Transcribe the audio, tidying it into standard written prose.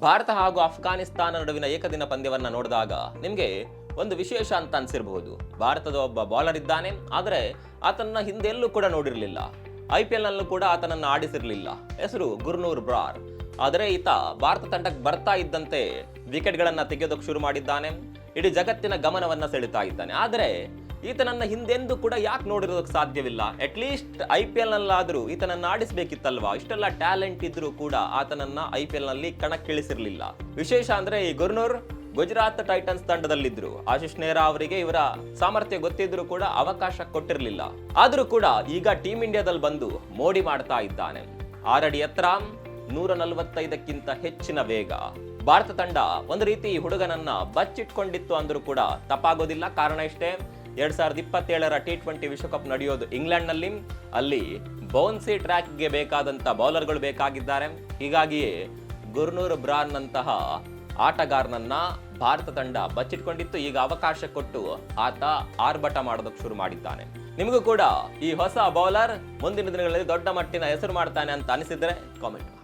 ಭಾರತ ಹಾಗೂ ಅಫ್ಘಾನಿಸ್ತಾನ ನಡುವಿನ ಏಕದಿನ ಪಂದ್ಯವನ್ನ ನೋಡಿದಾಗ ನಿಮಗೆ ಒಂದು ವಿಶೇಷ ಅಂತ ಅನ್ಸಿರಬಹುದು. ಭಾರತದ ಒಬ್ಬ ಬೌಲರ್ ಇದ್ದಾನೆ, ಆದರೆ ಆತನ ಹಿಂದೆ ಎಲ್ಲೂ ಕೂಡ ನೋಡಿರಲಿಲ್ಲ. IPL ನಲ್ಲೂ ಕೂಡ ಆತನನ್ನು ಆಡಿಸಿರಲಿಲ್ಲ. ಹೆಸರು ಗುರ್ನೂರ್ ಬ್ರಾರ್. ಆದರೆ ಈತ ಭಾರತ ತಂಡಕ್ಕೆ ಬರ್ತಾ ಇದ್ದಂತೆ ವಿಕೆಟ್ಗಳನ್ನ ತೆಗೆಯೋದಕ್ಕೆ ಶುರು ಮಾಡಿದ್ದಾನೆ. ಇಡೀ ಜಗತ್ತಿನ ಗಮನವನ್ನ ಸೆಳೆತಾ ಇದ್ದಾನೆ. ಆದರೆ ಈತನನ್ನ ಹಿಂದೆಂದೂ ಕೂಡ ಯಾಕೆ ನೋಡಿರೋದಕ್ಕೆ ಸಾಧ್ಯವಿಲ್ಲ? At least IPL ನಲ್ಲಾದ್ರೂ ಈತನನ್ನ ಆಡಿಸ್ಬೇಕಿತ್ತಲ್ವಾ? ಇಷ್ಟೆಲ್ಲ ಟ್ಯಾಲೆಂಟ್ ಇದ್ರೂ ಕೂಡ ಆತನನ್ನ IPL ನಲ್ಲಿ ಕಣಕ್ಕಿಳಿಸಿರ್ಲಿಲ್ಲ. ವಿಶೇಷ ಅಂದ್ರೆ ಈ ಗುರ್ನೂರ್ ಗುಜರಾತ್ ಟೈಟನ್ಸ್ ತಂಡದಲ್ಲಿದ್ರು. ಆಶಿಶ್ ನೇಹ್ರಾ ಅವರಿಗೆ ಇವರ ಸಾಮರ್ಥ್ಯ ಗೊತ್ತಿದ್ರು ಕೂಡ ಅವಕಾಶ ಕೊಟ್ಟಿರಲಿಲ್ಲ. ಆದ್ರೂ ಕೂಡ ಈಗ ಟೀಮ್ ಇಂಡಿಯಾದಲ್ಲಿ ಬಂದು ಮೋಡಿ ಮಾಡ್ತಾ ಇದ್ದಾನೆ. 6 ಅಡಿ ಎತ್ತರ, 145ಕ್ಕಿಂತ ಹೆಚ್ಚಿನ ವೇಗ. ಭಾರತ ತಂಡ ಒಂದು ರೀತಿ ಹುಡುಗನನ್ನ ಬಚ್ಚಿಟ್ಕೊಂಡಿತ್ತು ಅಂದ್ರೂ ಕೂಡ ತಪ್ಪಾಗೋದಿಲ್ಲ. ಕಾರಣ ಇಷ್ಟೇ, 2027ರ T20 ವಿಶ್ವಕಪ್ ನಡೆಯೋದು ಇಂಗ್ಲೆಂಡ್ ನಲ್ಲಿ. ಅಲ್ಲಿ ಬೌನ್ಸಿ ಟ್ರ್ಯಾಕ್ಗೆ ಬೇಕಾದಂತ ಬೌಲರ್ಗಳು ಬೇಕಾಗಿದ್ದಾರೆ. ಹೀಗಾಗಿಯೇ ಗುರ್ನೂರ್ ಬ್ರಾರ್ ನಂತಹ ಆಟಗಾರನನ್ನ ಭಾರತ ತಂಡ ಬಚ್ಚಿಟ್ಕೊಂಡಿತ್ತು. ಈಗ ಅವಕಾಶ ಕೊಟ್ಟು ಆತ ಆರ್ಭಟ ಮಾಡೋದಕ್ಕೆ ಶುರು ಮಾಡಿದ್ದಾನೆ. ನಿಮಗೂ ಕೂಡ ಈ ಹೊಸ ಬೌಲರ್ ಮುಂದಿನ ದಿನಗಳಲ್ಲಿ ದೊಡ್ಡ ಮಟ್ಟಿನ ಹೆಸರು ಮಾಡ್ತಾನೆ ಅಂತ ಅನಿಸಿದ್ರೆ ಕಾಮೆಂಟ್ ಮಾಡಿ.